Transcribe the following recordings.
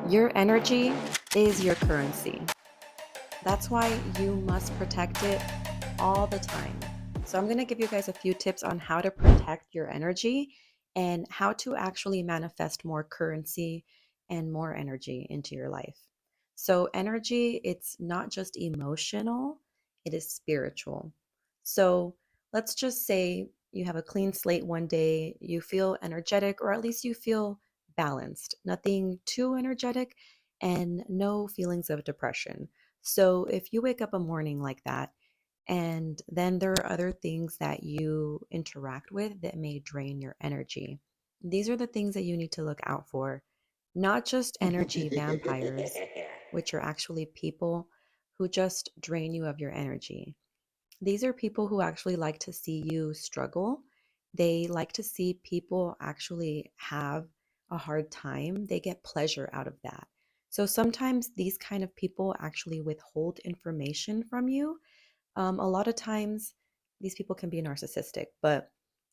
Your energy is your currency. That's why you must protect it all the time. So, I'm going to give you guys a few tips on how to protect your energy and how to actually manifest more currency and more energy into your life. So, energy, it's not just emotional, it is spiritual. So, let's just say you have a clean slate one day, you feel energetic, or at least you feel balanced, nothing too energetic, and no feelings of depression. So if you wake up a morning like that, and then there are other things that you interact with that may drain your energy, these are the things that you need to look out for. Not just energy vampires, which are actually people who just drain you of your energy. These are people who actually like to see you struggle. They like to see people actually have a hard time. They get pleasure out of that. So sometimes these kind of people actually withhold information from you. A lot of times, these people can be narcissistic, but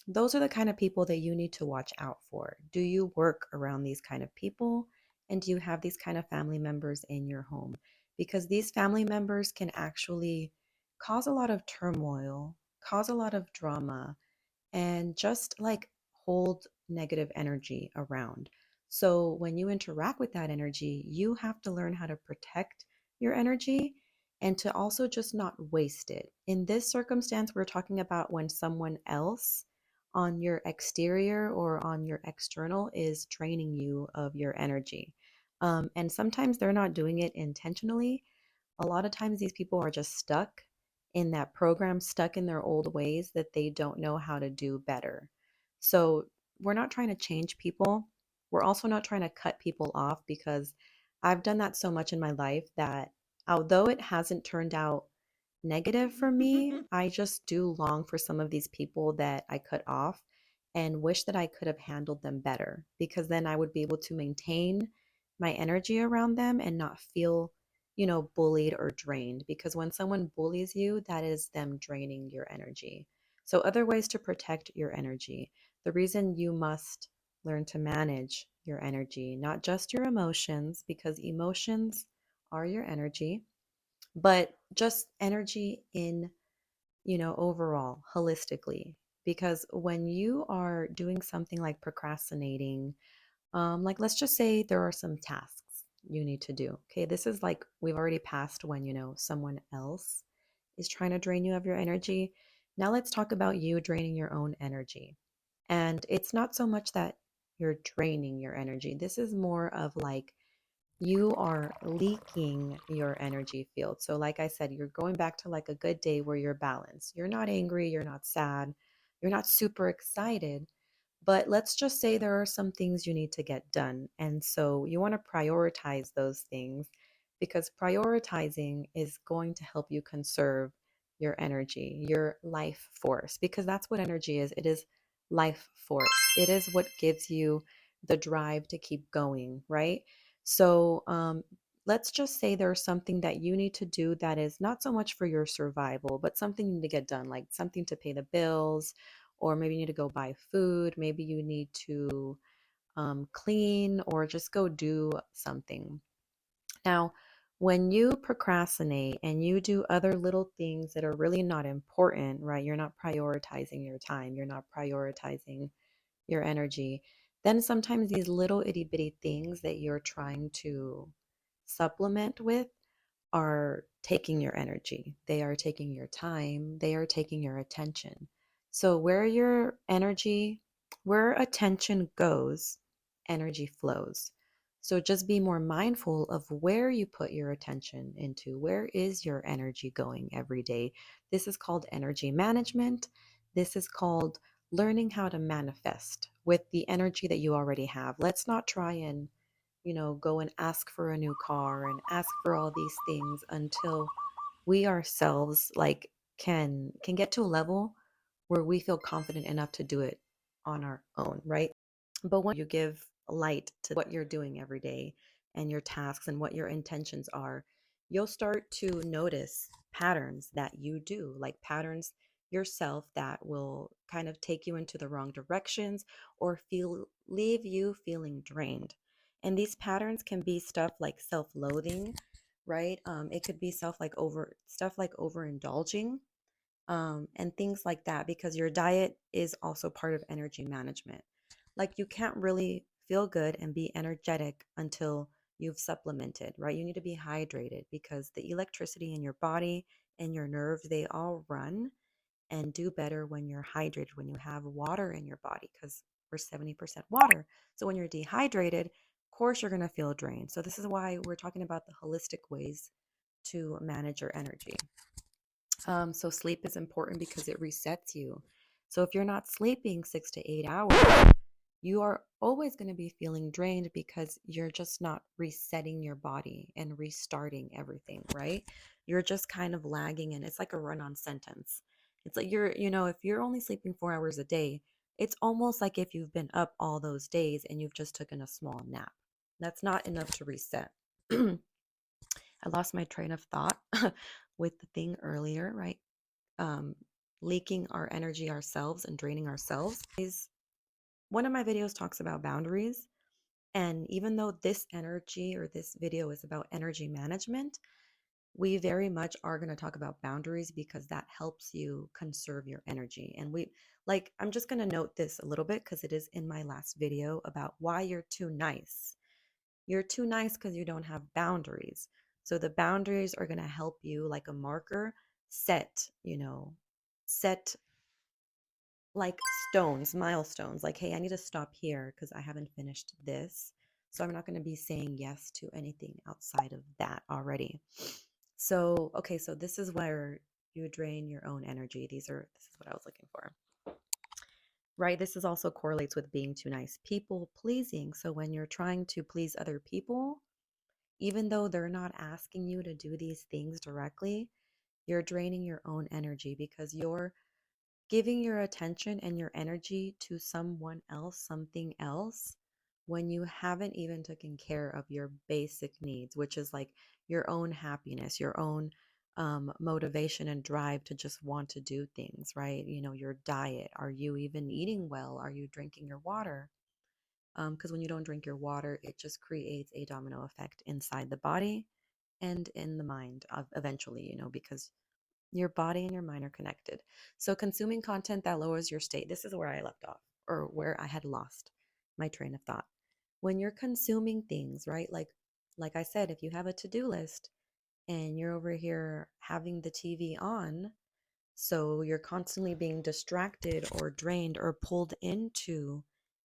those are the kind of people that you need to watch out for. Do you work around these kind of people? And do you have these kind of family members in your home? Because these family members can actually cause a lot of turmoil, cause a lot of drama, and just like hold negative energy around. So when you interact with that energy, you have to learn how to protect your energy and to also just not waste it. In this circumstance, we're talking about when someone else on your exterior or on your external is draining you of your energy. And sometimes they're not doing it intentionally. A lot of times these people are just stuck in that program, stuck in their old ways that they don't know how to do better. So we're not trying to change people. We're also not trying to cut people off because I've done that so much in my life that although it hasn't turned out negative for me, I just do long for some of these people that I cut off and wish that I could have handled them better because then I would be able to maintain my energy around them and not feel, bullied or drained. Because when someone bullies you, that is them draining your energy. So, other ways to protect your energy. The reason you must learn to manage your energy, not just your emotions, because emotions are your energy, but just energy in, overall, holistically. Because when you are doing something like procrastinating, like let's just say there are some tasks you need to do. Okay, this is like we've already passed when, someone else is trying to drain you of your energy. Now let's talk about you draining your own energy. And it's not so much that you're draining your energy. This is more of like you are leaking your energy field. So, like I said, you're going back to like a good day where you're balanced. You're not angry, you're not sad, you're not super excited. But let's just say there are some things you need to get done. And so you want to prioritize those things because prioritizing is going to help you conserve your energy, your life force, because that's what energy is. It is life force. It is what gives you the drive to keep going, right? So let's just say there's something that you need to do that is not so much for your survival, but something you need to get done, like something to pay the bills, or maybe you need to go buy food. Maybe you need to clean or just go do something. Now, when you procrastinate and you do other little things that are really not important, right? You're not prioritizing your time, you're not prioritizing your energy, then sometimes these little itty bitty things that you're trying to supplement with are taking your energy. They are taking your time. They are taking your attention. So, where your energy, where attention goes, energy flows. So, just be more mindful of where you put your attention into. Where is your energy going every day? This is called energy management. This is called learning how to manifest with the energy that you already have. Let's not try and go and ask for a new car and ask for all these things until we ourselves like can get to a level where we feel confident enough to do it on our own, right? But when you give light to what you're doing every day and your tasks and what your intentions are, you'll start to notice patterns that you do, like patterns yourself that will kind of take you into the wrong directions or feel leave you feeling drained. And these patterns can be stuff like self-loathing, right? It could be stuff like overindulging, and things like that, because your diet is also part of energy management. Like you can't really feel good and be energetic until you've supplemented, right? You need to be hydrated because the electricity in your body and your nerves, they all run and do better when you're hydrated, when you have water in your body, because we're 70% water. So when you're dehydrated, of course, you're going to feel drained. So this is why we're talking about the holistic ways to manage your energy. So sleep is important because it resets you. So if you're not sleeping 6 to 8 hours, you are always going to be feeling drained because you're just not resetting your body and restarting everything, right? You're just kind of lagging, and it's like a run-on sentence. It's like if you're only sleeping 4 hours a day, it's almost like if you've been up all those days and you've just taken a small nap. That's not enough to reset. I lost my train of thought with the thing earlier, right? um, Leaking our energy ourselves and draining ourselves. Is one of my videos talks about boundaries. And even though this video is about energy management, we very much are going to talk about boundaries because that helps you conserve your energy. And I'm just going to note this a little bit because it is in my last video about why you're too nice. You're too nice because you don't have boundaries. So the boundaries are going to help you, like a marker, set, set like milestones, like, hey, I need to stop here because I haven't finished this. So I'm not going to be saying yes to anything outside of that already. So, okay, so this is where you drain your own energy. This is what I was looking for. Right? This is also correlates with being too nice. People pleasing. So when you're trying to please other people, even though they're not asking you to do these things directly, you're draining your own energy because you're giving your attention and your energy to someone else, something else, when you haven't even taken care of your basic needs, which is like your own happiness, your own motivation and drive to just want to do things, right? Your diet. Are you even eating well? Are you drinking your water? Because when you don't drink your water, it just creates a domino effect inside the body and in the mind eventually, because your body and your mind are connected. So consuming content that lowers your state, this is where I left off, or where I had lost my train of thought. When you're consuming things, right? Like I said, if you have a to-do list and you're over here having the TV on, so you're constantly being distracted or drained or pulled into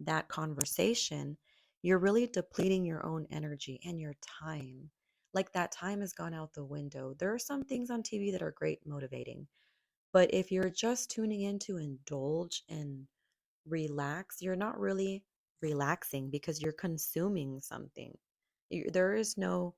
that conversation, you're really depleting your own energy and your time. Like that time has gone out the window. There are some things on TV that are great motivating, but if you're just tuning in to indulge and relax, you're not really relaxing because you're consuming something. There is no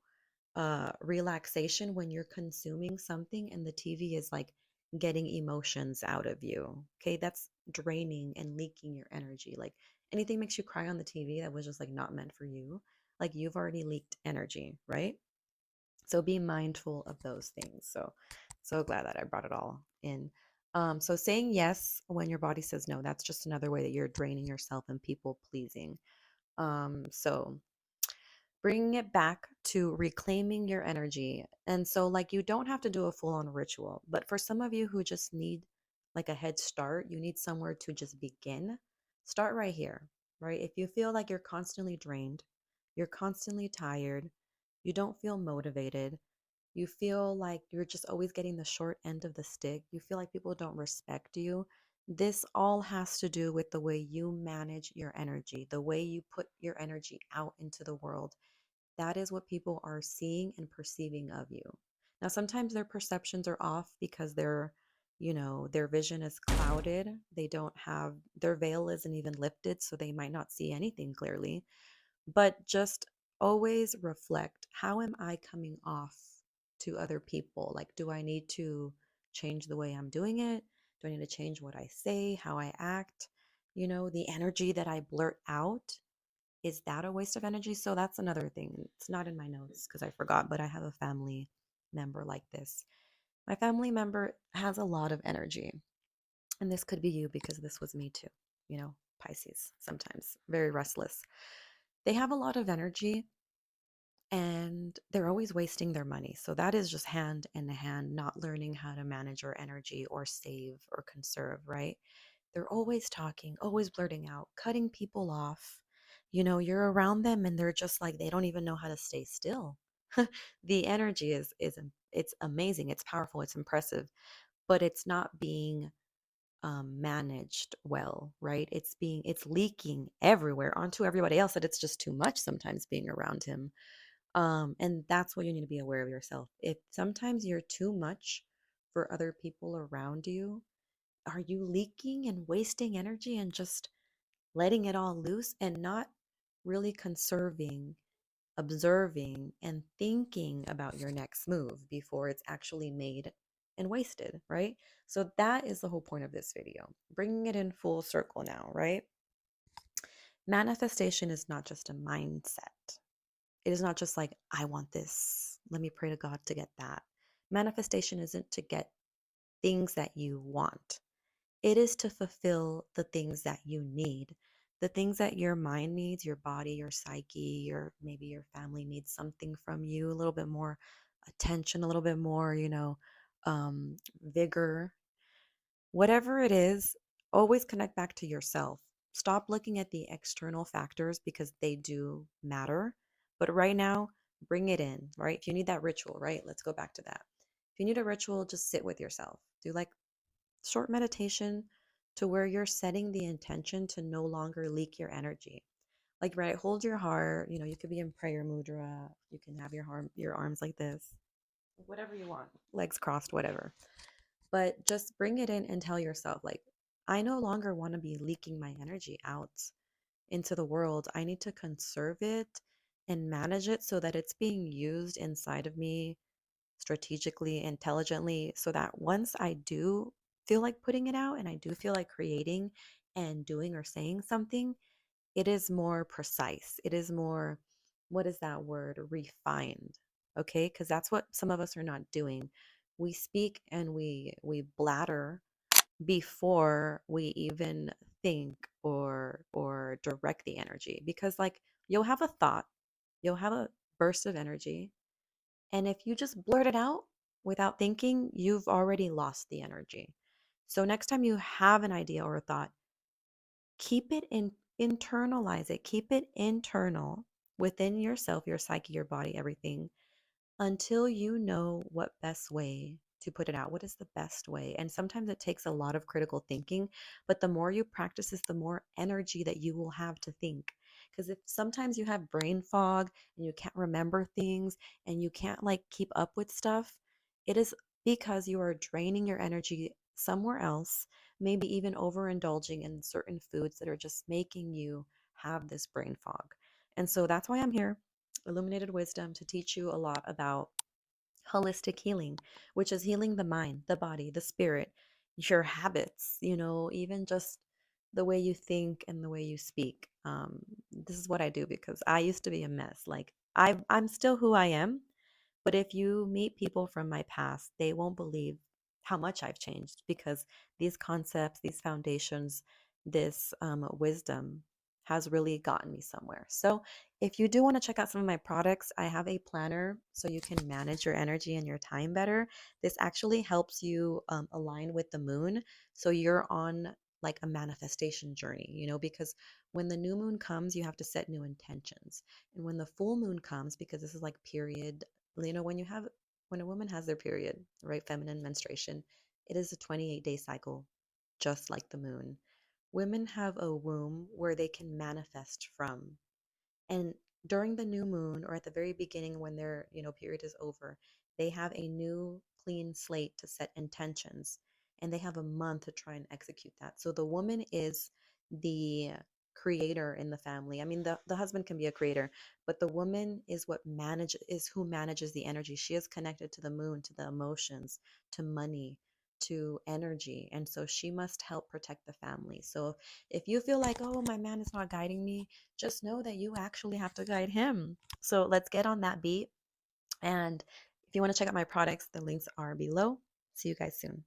relaxation when you're consuming something and the TV is like getting emotions out of you. Okay, that's draining and leaking your energy. Like anything makes you cry on the TV that was just like not meant for you. Like you've already leaked energy, right? So be mindful of those things. So glad that I brought it all in. So saying yes when your body says no, that's just another way that you're draining yourself and people pleasing. So bringing it back to reclaiming your energy. And so, like, you don't have to do a full on ritual, but for some of you who just need like a head start, you need somewhere to just begin, start right here, right? If you feel like you're constantly drained, you're constantly tired, you don't feel motivated, you feel like you're just always getting the short end of the stick, you feel like people don't respect you. This all has to do with the way you manage your energy, the way you put your energy out into the world. That is what people are seeing and perceiving of you. Now, sometimes their perceptions are off because their vision is clouded. They don't have, their veil isn't even lifted, so they might not see anything clearly. But just always reflect, how am I coming off to other people? Like, do I need to change the way I'm doing it? Do I need to change what I say, how I act? The energy that I blurt out, is that a waste of energy? So that's another thing. It's not in my notes because I forgot, but I have a family member like this. My family member has a lot of energy, and this could be you because this was me too. Pisces, sometimes very restless. They have a lot of energy and they're always wasting their money. So that is just hand in hand, not learning how to manage your energy or save or conserve, right? They're always talking, always blurting out, cutting people off. You're around them and they're just like they don't even know how to stay still. The energy is it's amazing, it's powerful, it's impressive, but it's not being managed well, right? It's leaking everywhere onto everybody else that it's just too much sometimes being around him. And that's what you need to be aware of yourself. If sometimes you're too much for other people around you, are you leaking and wasting energy and just letting it all loose and not really conserving, observing, and thinking about your next move before it's actually made and wasted, right? So that is the whole point of this video. Bringing it in full circle now, right? Manifestation is not just a mindset. It is not just like, I want this. Let me pray to God to get that. Manifestation isn't to get things that you want, it is to fulfill the things that you need, the things that your mind needs, your body, your psyche, maybe your family needs something from you, a little bit more attention, a little bit more, vigor. Whatever it is, always connect back to yourself. Stop looking at the external factors because they do matter. But right now, bring it in, right? If you need that ritual, right? Let's go back to that. If you need a ritual, just sit with yourself. Do like short meditation to where you're setting the intention to no longer leak your energy. Like, right, hold your heart. You could be in prayer mudra. You can have your arms like this, whatever you want, legs crossed, whatever. But just bring it in and tell yourself, like, I no longer want to be leaking my energy out into the world. I need to conserve it and manage it so that it's being used inside of me strategically, intelligently, so that once I do feel like putting it out and I do feel like creating and doing or saying something, it is more precise. It is more, what is that word? Refined. Okay? Because that's what some of us are not doing. We speak and we bladder before we even think or direct the energy, because like you'll have a thought, you'll have a burst of energy, and if you just blurt it out without thinking, you've already lost the energy. So next time you have an idea or a thought, keep it in, internalize it, keep it internal within yourself, your psyche, your body, everything, until you know what best way to put it out. What is the best way? And sometimes it takes a lot of critical thinking, but the more you practice this, the more energy that you will have to think. Because if sometimes you have brain fog and you can't remember things and you can't like keep up with stuff, it is because you are draining your energy somewhere else, maybe even overindulging in certain foods that are just making you have this brain fog. And so that's why I'm here, Illuminated Wisdom, to teach you a lot about holistic healing, which is healing the mind, the body, the spirit, your habits, even just the way you think and the way you speak. This is what I do because I used to be a mess. Like I'm still who I am, but if you meet people from my past, they won't believe how much I've changed because these concepts, these foundations, this wisdom has really gotten me somewhere. So, if you do want to check out some of my products, I have a planner so you can manage your energy and your time better. This actually helps you align with the moon. So, you're on like a manifestation journey, because when the new moon comes, you have to set new intentions. And when the full moon comes, because this is like period, when a woman has their period, right, feminine menstruation, it is a 28-day cycle, just like the moon. Women have a womb where they can manifest from. And during the new moon or at the very beginning when their, period is over, they have a new clean slate to set intentions and they have a month to try and execute that. So the woman is the creator in the family. I mean, the husband can be a creator, but the woman is who manages the energy. She is connected to the moon, to the emotions, to money, to energy. And so she must help protect the family. So if you feel like, oh, my man is not guiding me, just know that you actually have to guide him. So let's get on that beat. And if you want to check out my products, the links are below. See you guys soon.